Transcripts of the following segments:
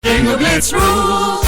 Bingo Blitz rules.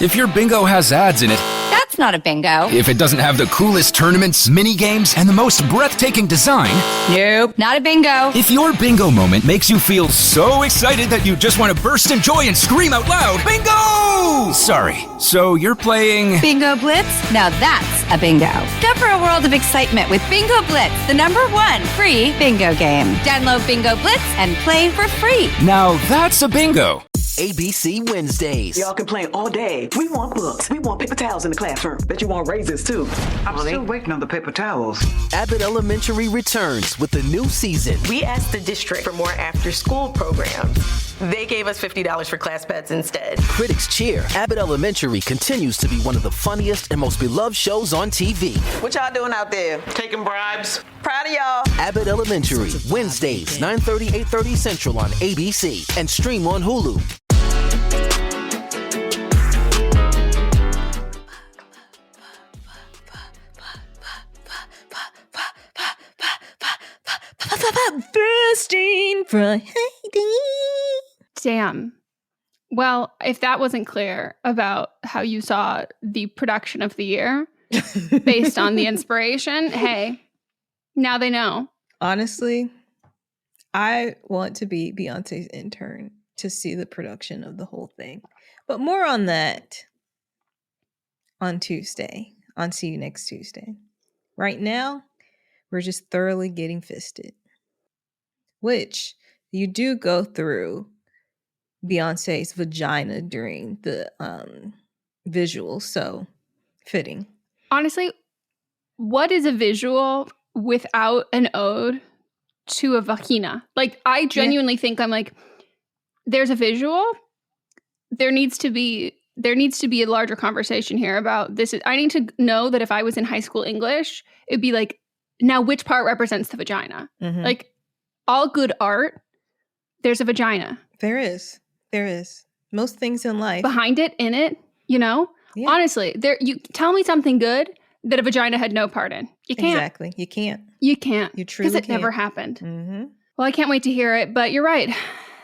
If your bingo has ads in it, That's not a bingo. if it doesn't have the coolest tournaments, mini games, and the most breathtaking design, Nope, not a bingo. if your bingo moment makes you feel so excited that you just want to burst in joy and scream out loud, bingo! Sorry, so you're playing... Bingo Blitz? Now that's a bingo. Go for a world of excitement with Bingo Blitz, the #1 free bingo game. Download Bingo Blitz and play for free. Now that's a bingo. ABC Wednesdays. Y'all can play all day. We want books. We want paper towels in the classroom. Bet you want razors, too. I'm still waiting on the paper towels. Abbott Elementary returns with a new season. We asked the district for more after-school programs. They gave us $50 for class pets instead. Critics cheer. Abbott Elementary continues to be one of the funniest and most beloved shows on TV. What y'all doing out there? Taking bribes. Proud of y'all. Abbott Elementary, Wednesdays, 9:30, 8:30 Central on ABC and stream on Hulu. Bursting Friday. Damn. Well, if that wasn't clear about how you saw the production of the year based on the inspiration, hey, now they know. Honestly, I want to be Beyonce's intern to see the production of the whole thing. But more on that on Tuesday, on See You Next Tuesday. Right now, we're just thoroughly getting fisted, which you do go through Beyonce's vagina during the visual, so fitting. Honestly, what is a visual without an ode to a vagina? Like, I genuinely think I'm like, there's a visual. There needs to be a larger conversation here about this. I need to know that if I was in high school English, it'd be like, now which part represents the vagina? Mm-hmm. Like, all good art, there's a vagina. There is. Most things in life. Behind it, in it, you know? Yeah. Honestly, you tell me something good that a vagina had no part in. You can't. Exactly. You can't. You can't. You truly can't. Because it never happened. Mm-hmm. Well, I can't wait to hear it, but you're right.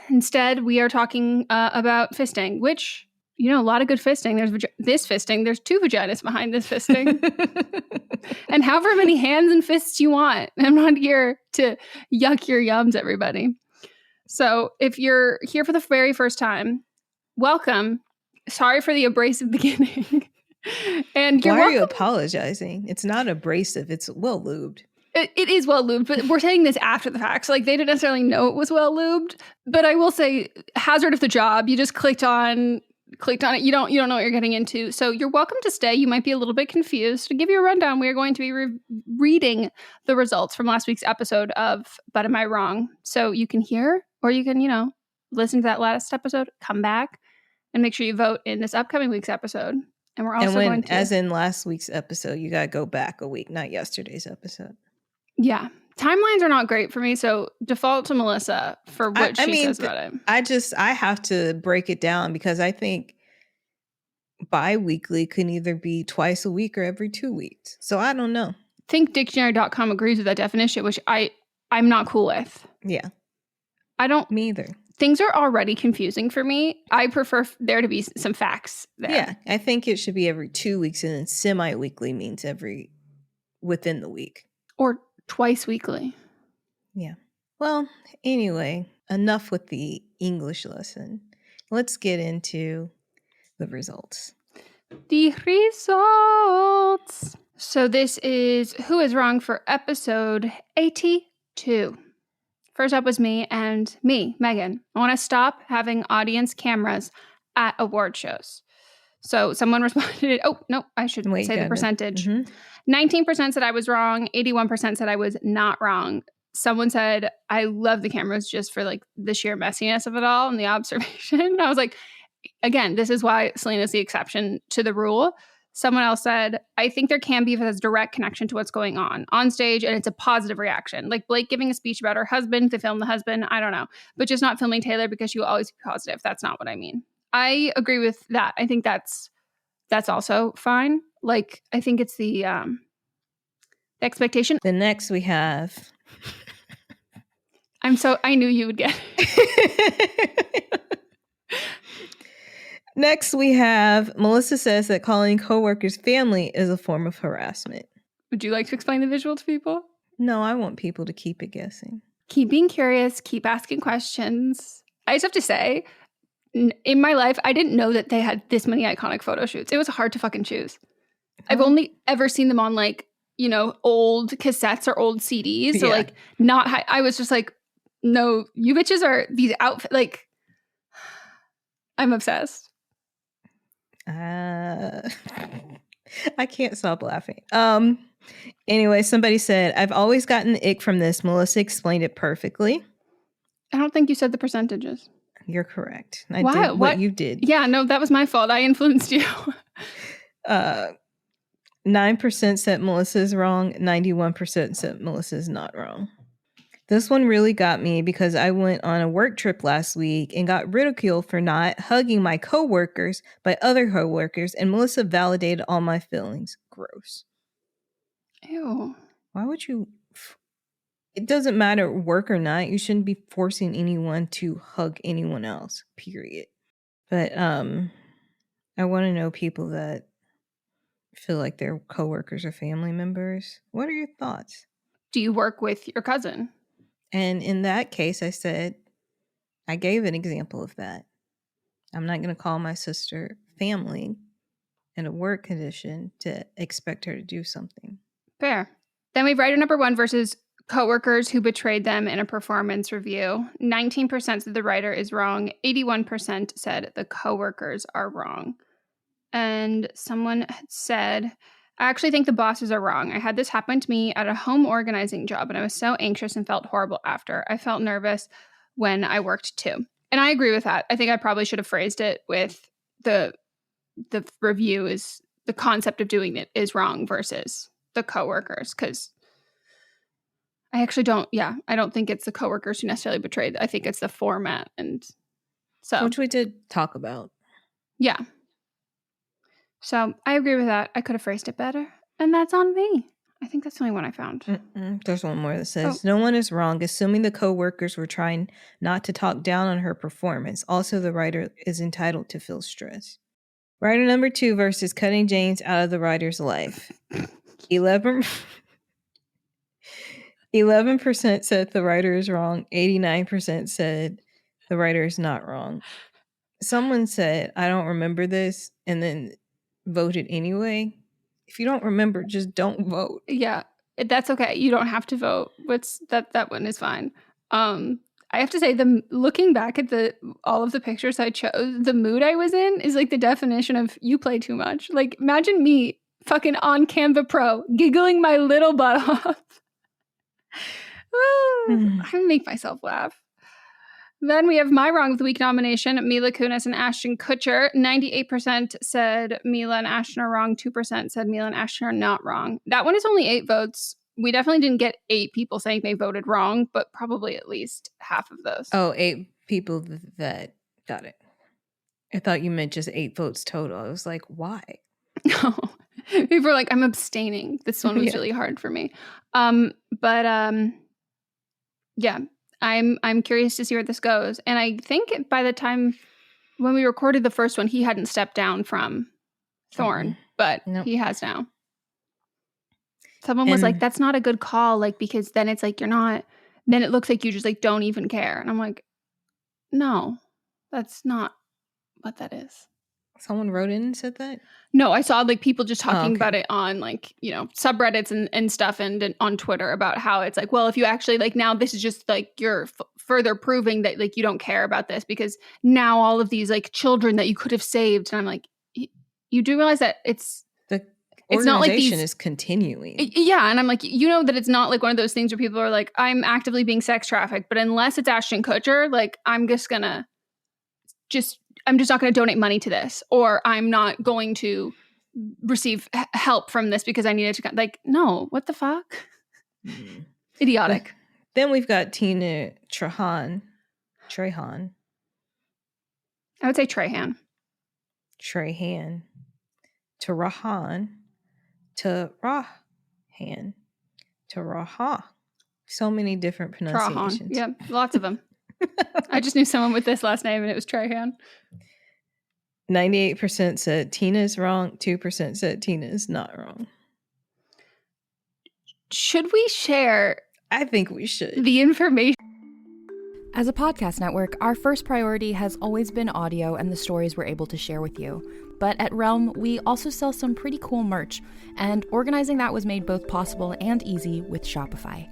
Instead, we are talking about fisting, which, you know, a lot of good fisting. There's this fisting. There's 2 vaginas behind this fisting. And however many hands and fists you want. I'm not here to yuck your yums, everybody. So if you're here for the very first time, welcome. Sorry for the abrasive beginning. And Why are you apologizing? It's not abrasive. It's well lubed. It is well lubed, but we're saying this after the fact. So like they didn't necessarily know it was well lubed. But I will say, hazard of the job. You just clicked on it. You don't know what you're getting into. So you're welcome to stay. You might be a little bit confused. To give you a rundown, we are going to be reading the results from last week's episode of But Am I Wrong? So you can hear, or you can, listen to that last episode, come back, and make sure you vote in this upcoming week's episode. And we're also going to... as in last week's episode, you got to go back a week, not yesterday's episode. Yeah. Timelines are not great for me, so default to Melissa for what she says about it. I have to break it down because I think bi-weekly can either be twice a week or every 2 weeks. So I don't know. ThinkDictionary.com agrees with that definition, which I'm not cool with. Yeah. Me either. Things are already confusing for me. I prefer there to be some facts there. Yeah, I think it should be every 2 weeks, and then semi-weekly means within the week. Or twice weekly. Yeah. Well, anyway, enough with the English lesson. Let's get into the results. The results. So this is Who Is Wrong for episode 82. First up was me, Meghan. I want to stop having audience cameras at award shows. So someone responded, I shouldn't say the percentage. Mm-hmm. 19% said I was wrong. 81% said I was not wrong. Someone said, I love the cameras just for like the sheer messiness of it all and the observation. I was like, again, this is why Selena's the exception to the rule. Someone else said, I think there can be if it has direct connection to what's going on stage and it's a positive reaction. Like Blake giving a speech about her husband, they film the husband, I don't know. But just not filming Taylor because she will always be positive. That's not what I mean. I agree with that. I think that's also fine. Like, I think it's the expectation. The next we have... I knew you would get it. Next, we have Melissa says that calling coworkers family is a form of harassment. Would you like to explain the visual to people? No, I want people to keep it guessing. Keep being curious, keep asking questions. I just have to say, in my life, I didn't know that they had this many iconic photo shoots. It was hard to fucking choose. I've only ever seen them on like, you know, old cassettes or old CDs. So like not high. I was just like, no, you bitches are these outfits. Like, I'm obsessed. I can't stop laughing. Anyway, somebody said, I've always gotten the ick from this. Melissa explained it perfectly. I don't think you said the percentages. You're correct. I did what you did. Yeah, no, that was my fault. I influenced you. 9% said Melissa's wrong. 91% said Melissa's not wrong. This one really got me because I went on a work trip last week and got ridiculed for not hugging my coworkers by other coworkers, and Melissa validated all my feelings. Gross. Ew. Why would you? It doesn't matter work or not. You shouldn't be forcing anyone to hug anyone else, period. But I want to know people that feel like their coworkers are family members. What are your thoughts? Do you work with your cousin? And in that case, I said, I gave an example of that. I'm not going to call my sister family in a work condition to expect her to do something. Fair. Then we have writer number 1 versus coworkers who betrayed them in a performance review. 19% said the writer is wrong. 81% said the coworkers are wrong. And someone had said, I actually think the bosses are wrong. I had this happen to me at a home organizing job, and I was so anxious and felt horrible after. I felt nervous when I worked too. And I agree with that. I think I probably should have phrased it with the review is the concept of doing it is wrong versus the coworkers, because I actually don't think it's the coworkers who necessarily betrayed. I think it's the format, and so which we did talk about. Yeah. So I agree with that. I could have phrased it better, and that's on me. I think that's the only one I found. There's one more that says, no one is wrong, assuming the coworkers were trying not to talk down on her performance. Also, the writer is entitled to feel stress. Writer number 2 versus cutting James out of the writer's life. 11% said the writer is wrong. 89% said the writer is not wrong. Someone said, I don't remember this, and then voted anyway. If you don't remember, just don't vote. Yeah, that's okay. You don't have to vote. That one is fine. I have to say, looking back at all of the pictures I chose, the mood I was in is like the definition of you play too much. Like, imagine me fucking on Canva Pro, giggling my little butt off. I make myself laugh. Then we have my Wrong of the Week nomination, Mila Kunis and Ashton Kutcher. 98% said Mila and Ashton are wrong. 2% said Mila and Ashton are not wrong. That one is only 8 votes. We definitely didn't get 8 people saying they voted wrong, but probably at least half of those. Oh, 8 people that got it. I thought you meant just 8 votes total. I was like, why? No. People were like, I'm abstaining. This one was really hard for me. Yeah. I'm curious to see where this goes. And I think by the time when we recorded the first one, he hadn't stepped down from Thorne, but he has now. Someone was like, that's not a good call, like, because then it's like then it looks like you just like don't even care. And I'm like, no, that's not what that is. Someone wrote in and said that? No, I saw like people just talking about it on like, you know, subreddits and stuff and on Twitter about how it's like, well, if you actually like now this is just like you're further proving that like you don't care about this because now all of these like children that you could have saved. And I'm like, you do realize that it's not like these is continuing. Yeah. And I'm like, you know that it's not like one of those things where people are like, I'm actively being sex trafficked, but unless it's Ashton Kutcher, like I'm just not going to donate money to this, or I'm not going to receive help from this because I needed to, like, no, what the fuck? Idiotic. Then we've got Tina Trahan. I would say Trahan. Taraha. So many different pronunciations. Yeah, lots of them. I just knew someone with this last name and it was Trahan. 98% said Tina's wrong. 2% said Tina is not wrong. Should we share I think we should. the information? As a podcast network, our first priority has always been audio and the stories we're able to share with you. But at Realm, we also sell some pretty cool merch, and organizing that was made both possible and easy with Shopify.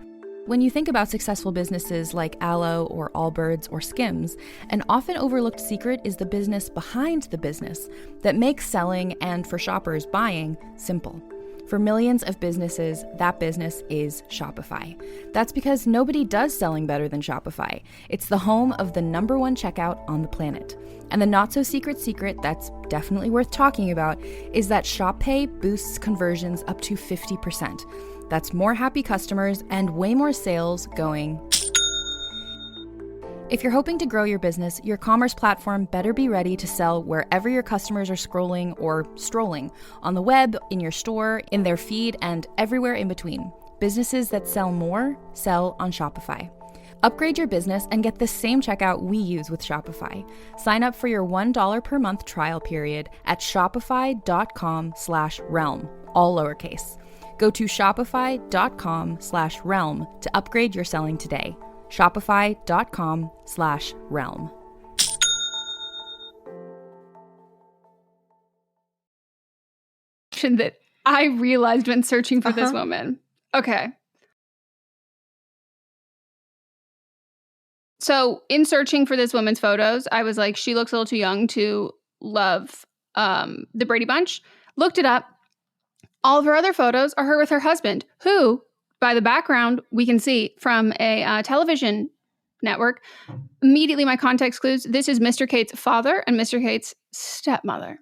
When you think about successful businesses like Aloe or Allbirds or Skims, an often overlooked secret is the business behind the business that makes selling and, for shoppers, buying simple. For millions of businesses, that business is Shopify. That's because nobody does selling better than Shopify. It's the home of the #1 checkout on the planet. And the not-so-secret secret that's definitely worth talking about is that Shop Pay boosts conversions up to 50%. That's more happy customers and way more sales going. If you're hoping to grow your business, your commerce platform better be ready to sell wherever your customers are scrolling or strolling, on the web, in your store, in their feed, and everywhere in between. Businesses that sell more, sell on Shopify. Upgrade your business and get the same checkout we use with Shopify. Sign up for your $1 per month trial period at shopify.com/realm, all lowercase. Go to shopify.com/realm to upgrade your selling today. Shopify.com/realm. That I realized when searching for this woman. Okay. So in searching for this woman's photos, I was like, she looks a little too young to love the Brady Bunch. Looked it up. All of her other photos are her with her husband, who, by the background, we can see from a television network. Immediately, my context clues, this is Mr. Kate's father and Mr. Kate's stepmother.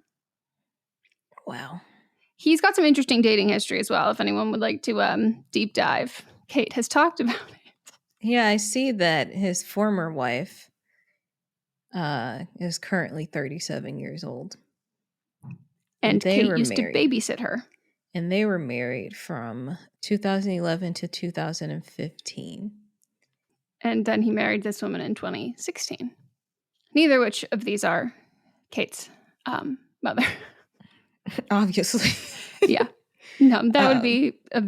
Wow. He's got some interesting dating history as well, if anyone would like to deep dive. Kate has talked about it. Yeah, I see that his former wife is currently 37 years old. And they Kate were used married. to babysit her. And they were married from 2011 to 2015. And then he married this woman in 2016. Neither which of these are Kate's mother. Obviously. Yeah. No, that would be a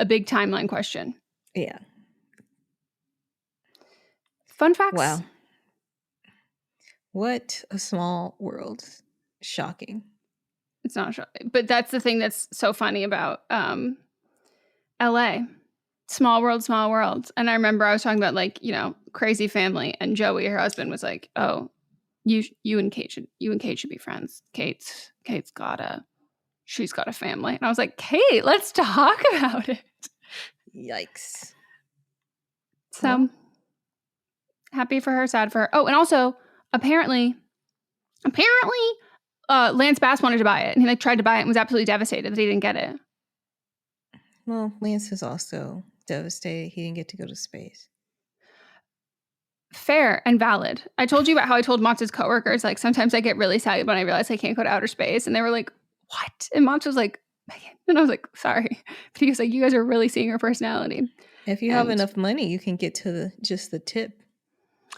big timeline question. Yeah. Fun facts. Wow. What a small world. Shocking. It's not shocking. But that's the thing that's so funny about LA. Small world, small world. And I remember I was talking about, like, you know, crazy family, and Joey, her husband, was like, "Oh, you and Kate should be friends. She's got a family." And I was like, "Kate, let's talk about it." Yikes. So happy for her, sad for her. Oh, and also apparently, Lance Bass wanted to buy it, and he tried to buy it and was absolutely devastated that he didn't get it. Well, Lance is also devastated he didn't get to go to space. Fair and valid. I told you about how I told Mott's coworkers, like, sometimes I get really sad when I realize I can't go to outer space. And they were like, "What?" And Mott was like, "Megan." And I was like, "Sorry." But he was like, "You guys are really seeing her personality." If you have enough money, you can get to just the tip.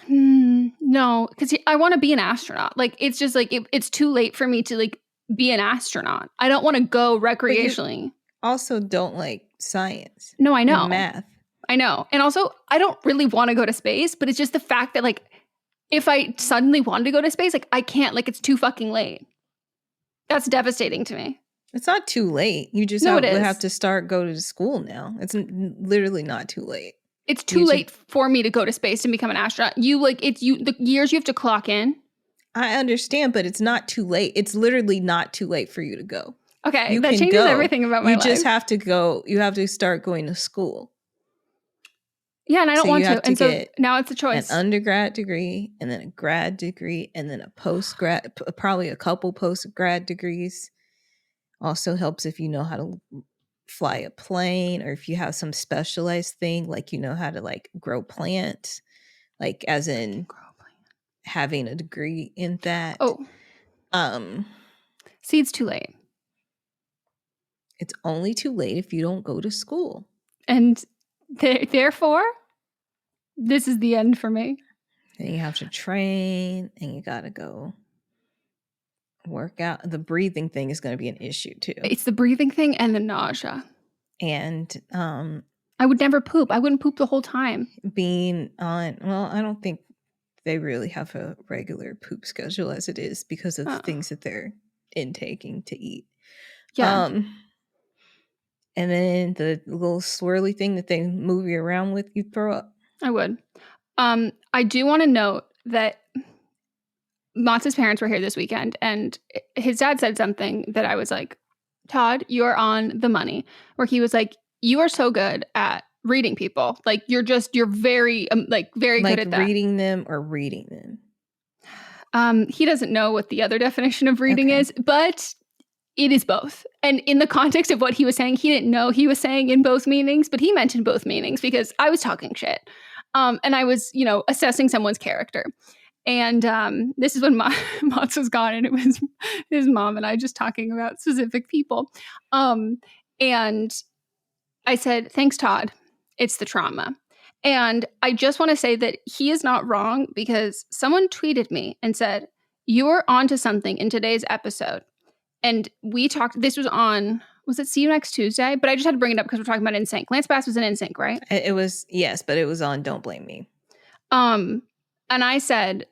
No, because I want to be an astronaut. Like, it's just like, it's too late for me to, like, be an astronaut. I don't want to go recreationally. Also don't like science. No, I know. And math. I know. And also, I don't really want to go to space, but it's just the fact that, like, if I suddenly wanted to go to space, like, I can't. Like, it's too fucking late. That's devastating to me. It's not too late. You just have to go to school now. It's literally not too late. It's too late for me to go to space and become an astronaut. The years you have to clock in. I understand, but it's not too late. It's literally not too late for you to go. Okay, that changes everything about my life. You just have to go. You have to start going to school. Yeah, and I don't want to. And so now it's a choice. An undergrad degree, and then a grad degree, and then a post-grad, probably a couple post-grad degrees. Also helps if you know how to fly a plane, or if you have some specialized thing, like you know how to, like, grow plants, like as in having a degree in that. See, it's too late. It's only too late if you don't go to school. And therefore, this is the end for me. And you have to train, and you got to go work out. The breathing thing is going to be an issue too. It's the breathing thing and the nausea. And I would never poop. I wouldn't poop the whole time. being on, well, I don't think they really have a regular poop schedule as it is because of the things that they're intaking to eat. Yeah. And then the little swirly thing that they move you around with, you throw up. I would. I do want to note that Mott's parents were here this weekend, and his dad said something that I was like, Todd, you're on the money. Where he was like, you are so good at reading people. Like, you're very, very good at that. Reading them or reading them? He doesn't know what the other definition of reading is, but it is both. And in the context of what he was saying, he didn't know he was saying in both meanings, but he meant in both meanings because I was talking shit. And I was, assessing someone's character. And this is when Mats was gone, and it was his mom and I just talking about specific people. And I said, thanks, Todd. It's the trauma. And I just want to say that he is not wrong, because someone tweeted me and said, you are onto something in today's episode. And we talked, was it See You Next Tuesday? But I just had to bring it up because we're talking about NSYNC. Lance Bass was in NSYNC, right? It was, yes, but it was on Don't Blame Me. And I said,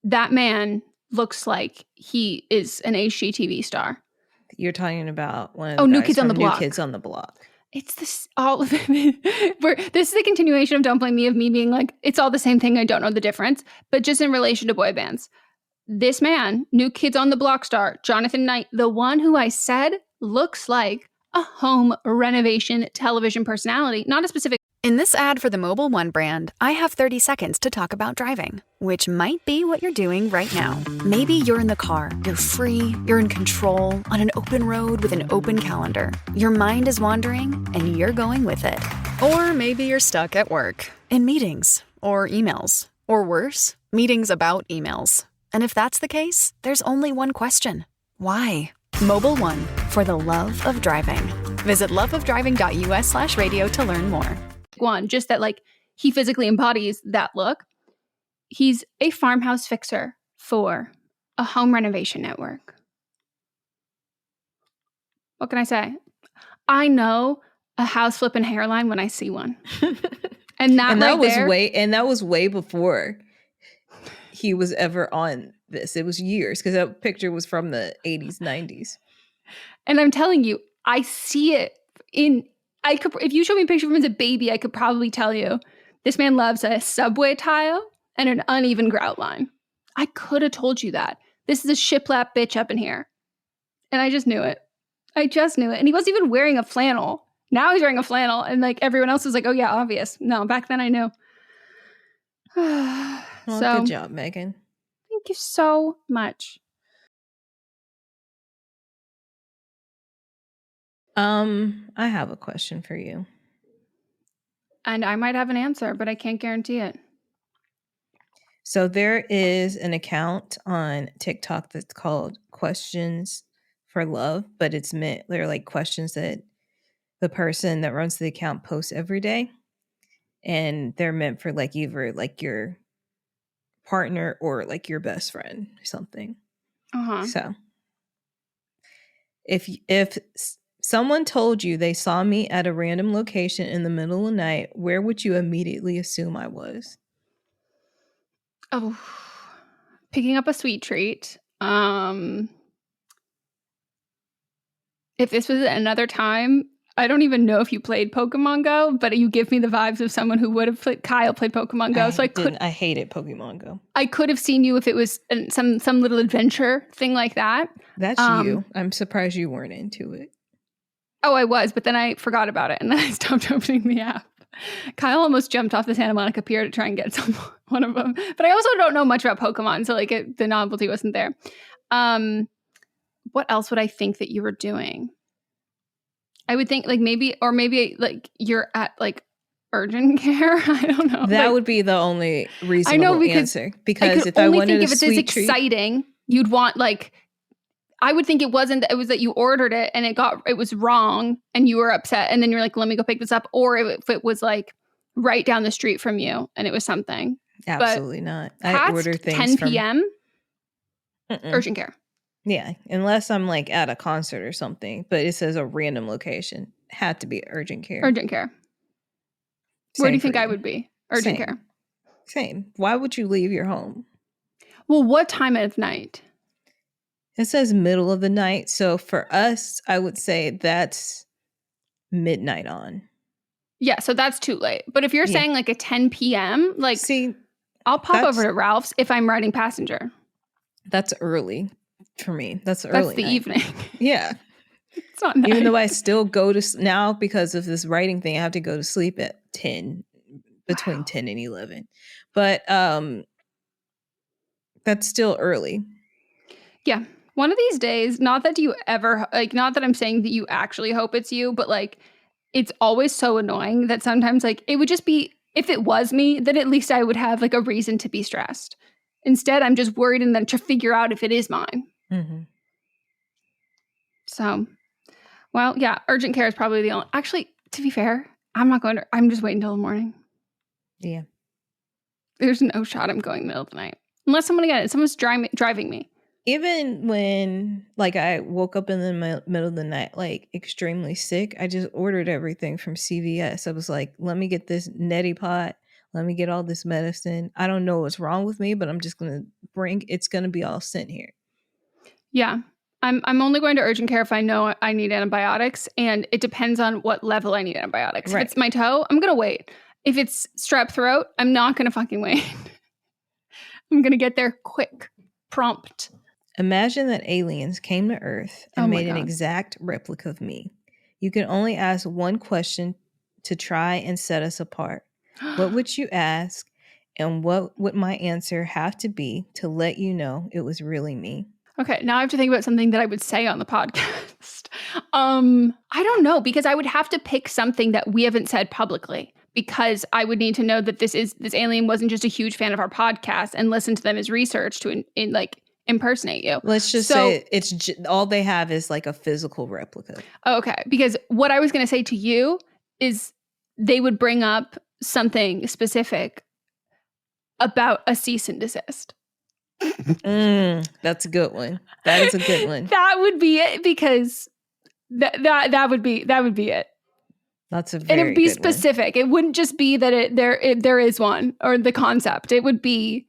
that man looks like he is an HGTV star. You're talking about one of the New guys Kids on the from Block. New Kids on the Block. It's this, all of it. This is the continuation of Don't Blame Me, of me being like, it's all the same thing. I don't know the difference. But just in relation to boy bands. This man, New Kids on the Block star, Jonathan Knight, the one who I said looks like a home renovation television personality, not a specific. In this ad for the Mobile One brand, I have 30 seconds to talk about driving, which might be what you're doing right now. Maybe you're in the car, you're free, you're in control, on an open road with an open calendar. Your mind is wandering, and you're going with it. Or maybe you're stuck at work, in meetings, or emails, or worse, meetings about emails. And if that's the case, there's only one question. Why? Mobile One, for the love of driving. Visit loveofdriving.us/radio to learn more. One, just that he physically embodies that look. He's a farmhouse fixer for a home renovation network. What can I say? I know a house flipping hairline when I see one. And that was way before he was ever on this. It was years, because that picture was from the 80s, 90s. And I'm telling you, I see it if you show me a picture of him as a baby, I could probably tell you this man loves a subway tile and an uneven grout line. I could have told you that. This is a shiplap bitch up in here. And I just knew it. And he wasn't even wearing a flannel. Now he's wearing a flannel, and everyone else is like, oh yeah, obvious. No, back then I knew. Well, good job, Megan. Thank you so much. I have a question for you. And I might have an answer, but I can't guarantee it. So there is an account on TikTok that's called Questions for Love, but they're questions that the person that runs the account posts every day. And they're meant for either your partner or your best friend or something. Uh-huh. So if someone told you they saw me at a random location in the middle of the night, where would you immediately assume I was? Oh, picking up a sweet treat. If this was another time, I don't even know if you played Pokemon Go, but you give me the vibes of someone who would have played. Kyle played Pokemon Go, I hated Pokemon Go. I could have seen you if it was some little adventure thing like that. That's you. I'm surprised you weren't into it. Oh, I was, but then I forgot about it, and then I stopped opening the app. Kyle almost jumped off the Santa Monica Pier to try and get one of them. But I also don't know much about Pokemon, so the novelty wasn't there. What else would I think that you were doing? I would think maybe you're at urgent care. I don't know. That would be the only reasonable answer. Because if I wanted a sweet treat, if it's exciting, you'd want I would think it was that you ordered it and it was wrong and you were upset, and then you're like, let me go pick this up. Or if it was right down the street from you and it was something. Absolutely not. I Past order things 10 from p.m. urgent care. Yeah, unless I'm like at a concert or something, but it says a random location. Had to be urgent care. Urgent care. Where do Same you think for I would be? Urgent Same. care. Same. Why would you leave your home? Well, what time of night? It says middle of the night. So for us, I would say that's midnight on. Yeah, so that's too late. But if you're saying like a 10 p.m., like, see, I'll pop over to Ralph's if I'm riding passenger. That's early for me. That's early. That's the night. evening. Yeah. It's not night. Even though I still go to now because of this writing thing, I have to go to sleep at 10, between 10 and 11. But that's still early. Yeah. One of these days, not that I'm saying that you actually hope it's you, but like, it's always so annoying that sometimes like it would just be, if it was me, then at least I would have like a reason to be stressed. Instead, I'm just worried and then to figure out if it is mine. Mm-hmm. So, well, yeah, urgent care is probably the only, actually, to be fair, I'm just waiting until the morning. Yeah. There's no shot I'm going middle of the night. Unless someone's driving me. Even when like I woke up in the middle of the night, like extremely sick, I just ordered everything from CVS. I was like, let me get this neti pot. Let me get all this medicine. I don't know what's wrong with me, but I'm just going to it's going to be all sent here. Yeah. I'm only going to urgent care if I know I need antibiotics, and it depends on what level I need antibiotics. Right. If it's my toe, I'm going to wait. If it's strep throat, I'm not going to fucking wait. I'm going to get there quick, prompt. Imagine that aliens came to Earth and made an exact replica of me. You can only ask one question to try and set us apart. What would you ask, and what would my answer have to be to let you know it was really me? Okay, now I have to think about something that I would say on the podcast. I don't know, because I would have to pick something that we haven't said publicly, because I would need to know that this alien wasn't just a huge fan of our podcast and listen to them as research to impersonate you. Let's just say it's all they have is like a physical replica. Okay, because what I was going to say to you is they would bring up something specific about a cease and desist. That's a good one. That is a good one. That would be it, because that would be it. That's a very good one. And it would be specific. It wouldn't just be that there is one, or the concept. It would be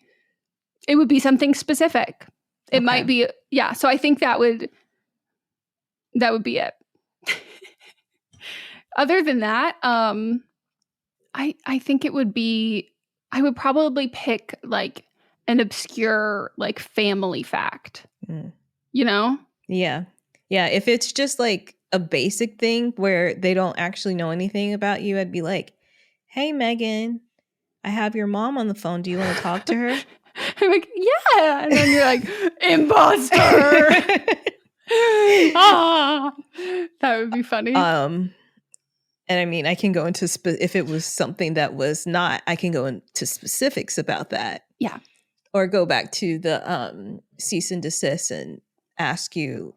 something specific. It might be, yeah. So I think that would be it. Other than that, I think it would be, I would probably pick like an obscure like family fact. You know? Yeah. Yeah. If it's just like a basic thing where they don't actually know anything about you, I'd be like, hey, Megan, I have your mom on the phone. Do you want to talk to her? I'm like, yeah. And then you're like, imposter. That would be funny. And I mean, I can go into, if it was something that was not, I can go into specifics about that. Yeah. Or go back to the cease and desist and ask you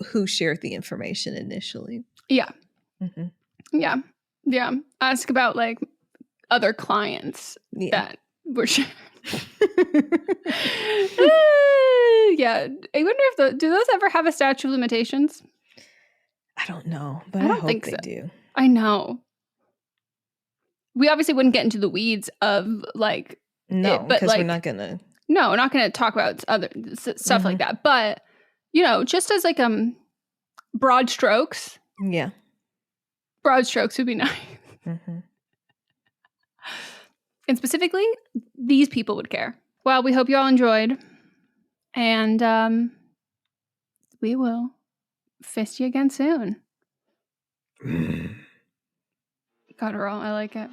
who shared the information initially. Yeah. Mm-hmm. Yeah. Yeah. Ask about like other clients that were shared. Yeah. I wonder if do those ever have a statute of limitations? I don't know, but I don't think they do. I know. We obviously wouldn't get into the weeds of like, no, because like, we're not gonna. No, we're not gonna talk about other stuff like that. But you know, just as like broad strokes. Yeah. Broad strokes would be nice. Mm-hmm. And specifically, these people would care. Well, we hope you all enjoyed. And we will fist you again soon. Got her all. I like it.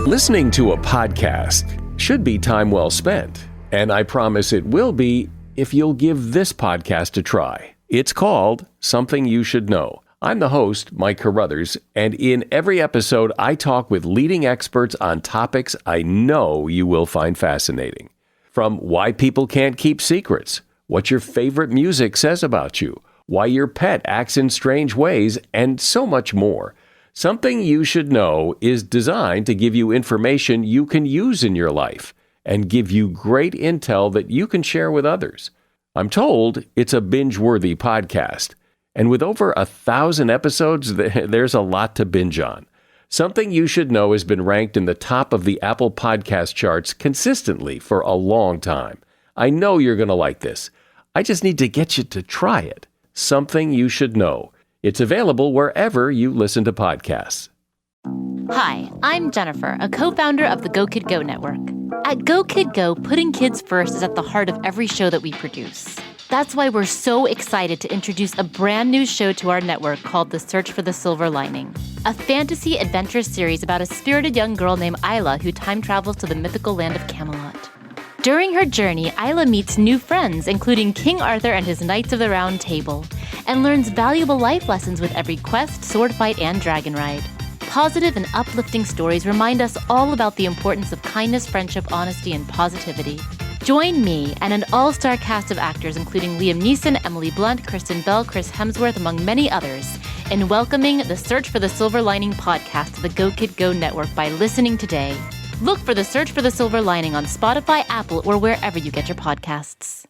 Listening to a podcast should be time well spent, and I promise it will be if you'll give this podcast a try. It's called Something You Should Know. I'm the host, Mike Carruthers, and in every episode, I talk with leading experts on topics I know you will find fascinating. From why people can't keep secrets, what your favorite music says about you, why your pet acts in strange ways, and so much more. Something You Should Know is designed to give you information you can use in your life and give you great intel that you can share with others. I'm told it's a binge-worthy podcast. And with over 1,000 episodes, there's a lot to binge on. Something You Should Know has been ranked in the top of the Apple Podcast charts consistently for a long time. I know you're going to like this. I just need to get you to try it. Something You Should Know. It's available wherever you listen to podcasts. Hi, I'm Jennifer, a co-founder of the Go Kid Go Network. At Go Kid Go, putting kids first is at the heart of every show that we produce. That's why we're so excited to introduce a brand new show to our network called The Search for the Silver Lining, a fantasy adventure series about a spirited young girl named Isla who time travels to the mythical land of Camelot. During her journey, Isla meets new friends, including King Arthur and his Knights of the Round Table, and learns valuable life lessons with every quest, sword fight, and dragon ride. Positive and uplifting stories remind us all about the importance of kindness, friendship, honesty, and positivity. Join me and an all-star cast of actors including Liam Neeson, Emily Blunt, Kristen Bell, Chris Hemsworth, among many others, in welcoming the Search for the Silver Lining podcast to the Go Kid Go Network by listening today. Look for the Search for the Silver Lining on Spotify, Apple, or wherever you get your podcasts.